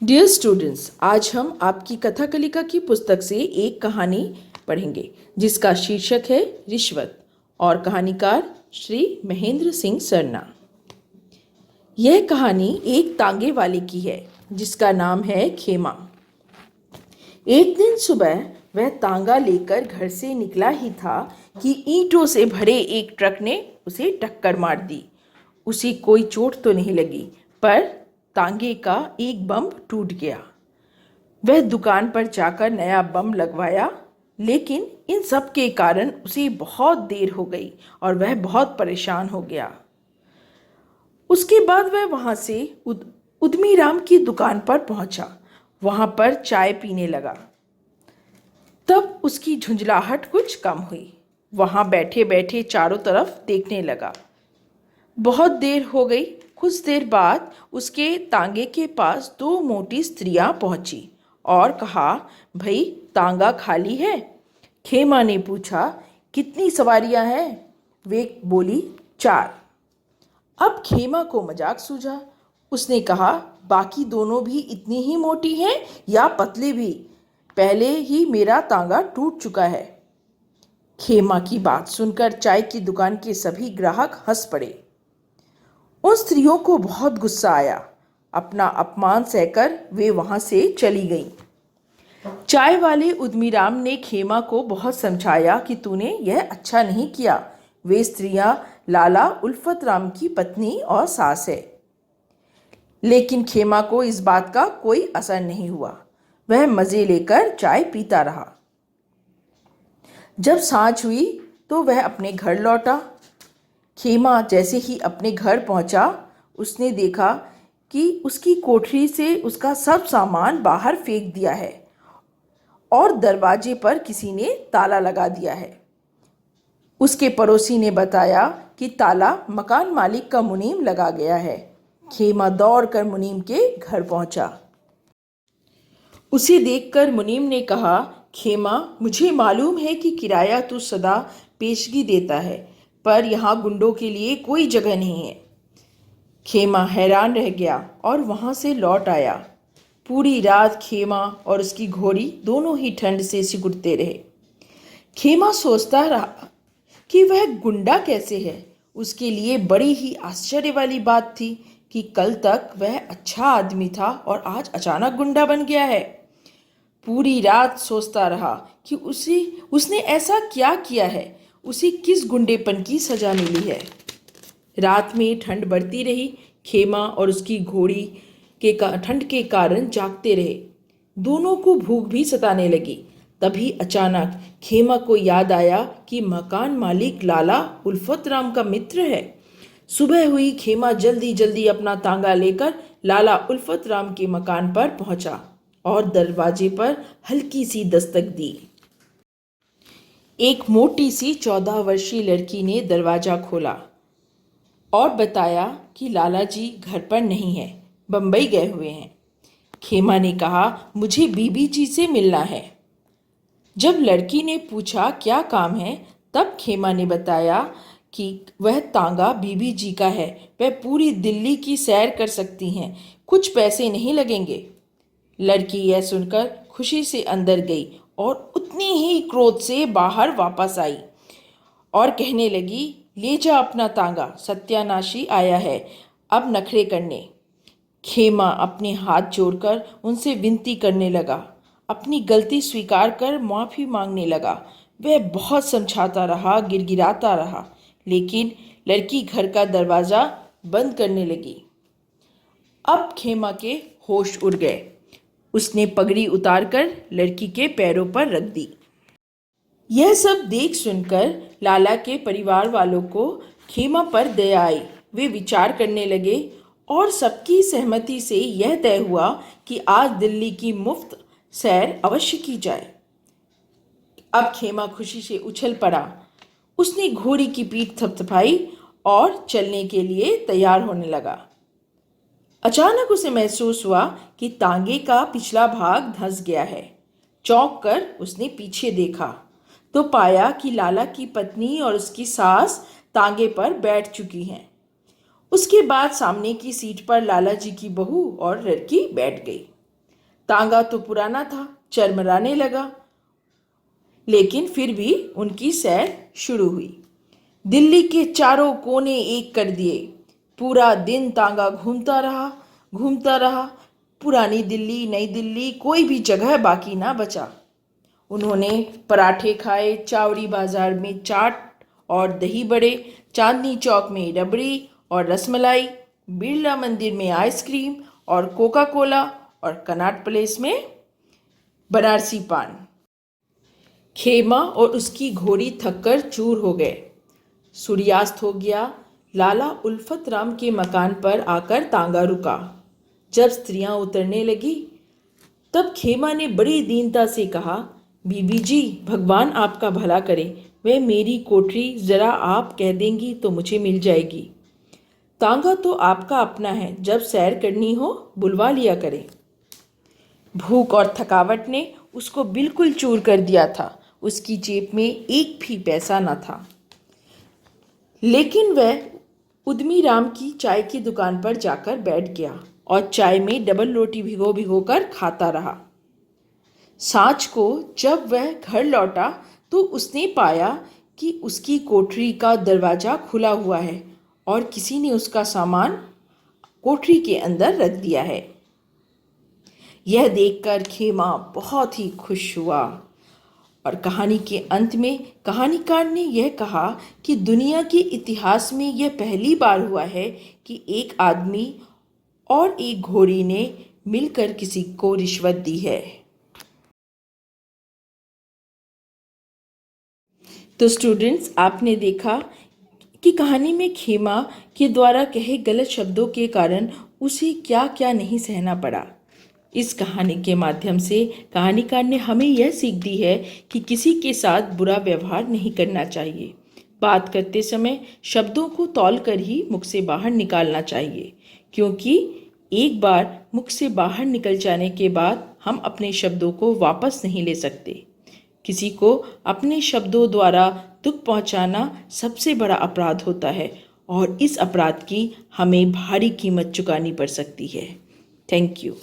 Dear students, आज हम आपकी कथाकलिका की पुस्तक से एक कहानी पढ़ेंगे जिसका शीर्षक है रिश्वत और कहानीकार श्री महेंद्र सिंह सरना। यह कहानी एक तांगे वाले की है जिसका नाम है खेमा। एक दिन सुबह वह तांगा लेकर घर से निकला ही था कि ईंटों से भरे एक ट्रक ने उसे टक्कर मार दी। उसे कोई चोट तो नहीं लगी, पर तांगे का एक बम टूट गया। वह दुकान पर जाकर नया बम लगवाया, लेकिन इन सब के कारण उसे बहुत देर हो गई और वह बहुत परेशान हो गया। उसके बाद वह वहाँ से उद्यमी राम की दुकान पर पहुँचा। वहाँ पर चाय पीने लगा। तब उसकी झुंझलाहट कुछ कम हुई। वहाँ बैठे बैठे चारों तरफ देखने लगा। बहुत देर हो गई। कुछ देर बाद उसके तांगे के पास दो मोटी स्त्रियां पहुंची और कहा, भाई तांगा खाली है? खेमा ने पूछा, कितनी सवारियां हैं? वे बोली, 4। अब खेमा को मजाक सूझा। उसने कहा, बाकी दोनों भी इतनी ही मोटी हैं या पतले भी? पहले ही मेरा तांगा टूट चुका है। खेमा की बात सुनकर चाय की दुकान के सभी ग्राहक हंस पड़े। उन स्त्रियों को बहुत गुस्सा आया। अपना अपमान सहकर वे वहां से चली गईं। चाय वाले उद्यमीराम ने खेमा को बहुत समझाया कि तूने यह अच्छा नहीं किया। वे स्त्रियां लाला उल्फत राम की पत्नी और सास है। लेकिन खेमा को इस बात का कोई असर नहीं हुआ। वह मजे लेकर चाय पीता रहा। जब सांझ हुई तो वह अपने घर लौटा। खेमा जैसे ही अपने घर पहुंचा, उसने देखा कि उसकी कोठरी से उसका सब सामान बाहर फेंक दिया है और दरवाजे पर किसी ने ताला लगा दिया है। उसके पड़ोसी ने बताया कि ताला मकान मालिक का मुनीम लगा गया है। खेमा दौड़कर मुनीम के घर पहुंचा। उसे देखकर मुनीम ने कहा, खेमा, मुझे मालूम है कि किराया तू सदा पेशगी देता है, पर यहाँ गुंडों के लिए कोई जगह नहीं है। खेमा हैरान रह गया और वहाँ से लौट आया। पूरी रात खेमा और उसकी घोड़ी दोनों ही ठंड से सिकुड़ते रहे। खेमा सोचता रहा कि वह गुंडा कैसे है। उसके लिए बड़ी ही आश्चर्य वाली बात थी कि कल तक वह अच्छा आदमी था और आज अचानक गुंडा बन गया है। पूरी रात सोचता रहा कि उसने ऐसा क्या किया है, उसे किस गुंडेपन की सजा मिली है। रात में ठंड बढ़ती रही। खेमा और उसकी घोड़ी के ठंड के कारण जागते रहे। दोनों को भूख भी सताने लगी। तभी अचानक खेमा को याद आया कि मकान मालिक लाला उल्फत राम का मित्र है। सुबह हुई। खेमा जल्दी जल्दी अपना तांगा लेकर लाला उल्फत राम के मकान पर पहुंचा और दरवाजे पर हल्की सी दस्तक दी। एक मोटी सी 14 वर्षीय लड़की ने दरवाजा खोला और बताया कि लाला जी घर पर नहीं है, बम्बई गए हुए हैं। खेमा ने कहा, मुझे बीबी जी से मिलना है। जब लड़की ने पूछा क्या काम है, तब खेमा ने बताया कि वह तांगा बीबी जी का है, वह पूरी दिल्ली की सैर कर सकती हैं, कुछ पैसे नहीं लगेंगे। लड़की यह सुनकर खुशी से अंदर गई और उतनी ही क्रोध से बाहर वापस आई और कहने लगी, ले जा अपना तांगा, सत्यानाशी आया है अब नखरे करने। खेमा अपने हाथ जोड़कर उनसे विनती करने लगा, अपनी गलती स्वीकार कर माफ़ी मांगने लगा। वह बहुत समझाता रहा, गिड़गिड़ाता रहा, लेकिन लड़की घर का दरवाज़ा बंद करने लगी। अब खेमा के होश उड़ गए। उसने पगड़ी उतारकर लड़की के पैरों पर रख दी। यह सब देख सुनकर लाला के परिवार वालों को खेमा पर दया आई। वे विचार करने लगे और सबकी सहमति से यह तय हुआ कि आज दिल्ली की मुफ्त सैर अवश्य की जाए। अब खेमा खुशी से उछल पड़ा। उसने घोड़ी की पीठ थपथपाई और चलने के लिए तैयार होने लगा। अचानक उसे महसूस हुआ कि तांगे का पिछला भाग धंस गया है। चौंक कर उसने पीछे देखा तो पाया कि लाला की पत्नी और उसकी सास तांगे पर बैठ चुकी हैं। उसके बाद सामने की सीट पर लाला जी की बहू और लड़की बैठ गई। तांगा तो पुराना था, चरमराने लगा, लेकिन फिर भी उनकी सैर शुरू हुई। दिल्ली के चारों कोने एक कर दिए। पूरा दिन तांगा घूमता रहा। पुरानी दिल्ली, नई दिल्ली, कोई भी जगह बाकी ना बचा। उन्होंने पराठे खाए, चावड़ी बाजार में चाट और दही बड़े, चांदनी चौक में रबड़ी और रसमलाई, बिरला मंदिर में आइसक्रीम और कोका कोला और कनॉट प्लेस में बनारसी पान। खेमा और उसकी घोड़ी थककर चूर हो गए। सूर्यास्त हो गया। लाला उल्फत राम के मकान पर आकर तांगा रुका। जब स्त्रियां उतरने लगी तब खेमा ने बड़ी दीनता से कहा, बीबी जी, भगवान आपका भला करे, वह मेरी कोठरी जरा आप कह देंगी तो मुझे मिल जाएगी। तांगा तो आपका अपना है, जब सैर करनी हो बुलवा लिया करे। भूख और थकावट ने उसको बिल्कुल चूर कर दिया था। उसकी जेब में एक भी पैसा न था, लेकिन वह उद्यमी राम की चाय की दुकान पर जाकर बैठ गया और चाय में डबल रोटी भिगो कर खाता रहा। सांझ को जब वह घर लौटा तो उसने पाया कि उसकी कोठरी का दरवाज़ा खुला हुआ है और किसी ने उसका सामान कोठरी के अंदर रख दिया है। यह देखकर खेमा बहुत ही खुश हुआ और कहानी के अंत में कहानीकार ने यह कहा कि दुनिया के इतिहास में यह पहली बार हुआ है कि एक आदमी और एक घोड़ी ने मिलकर किसी को रिश्वत दी है। तो स्टूडेंट्स, आपने देखा कि कहानी में खेमा के द्वारा कहे गलत शब्दों के कारण उसे क्या क्या नहीं सहना पड़ा। इस कहानी के माध्यम से कहानीकार ने हमें यह सीख दी है कि किसी के साथ बुरा व्यवहार नहीं करना चाहिए। बात करते समय शब्दों को तौलकर ही मुख से बाहर निकालना चाहिए, क्योंकि एक बार मुख से बाहर निकल जाने के बाद हम अपने शब्दों को वापस नहीं ले सकते। किसी को अपने शब्दों द्वारा दुख पहुंचाना सबसे बड़ा अपराध होता है और इस अपराध की हमें भारी कीमत चुकानी पड़ सकती है। Thank you.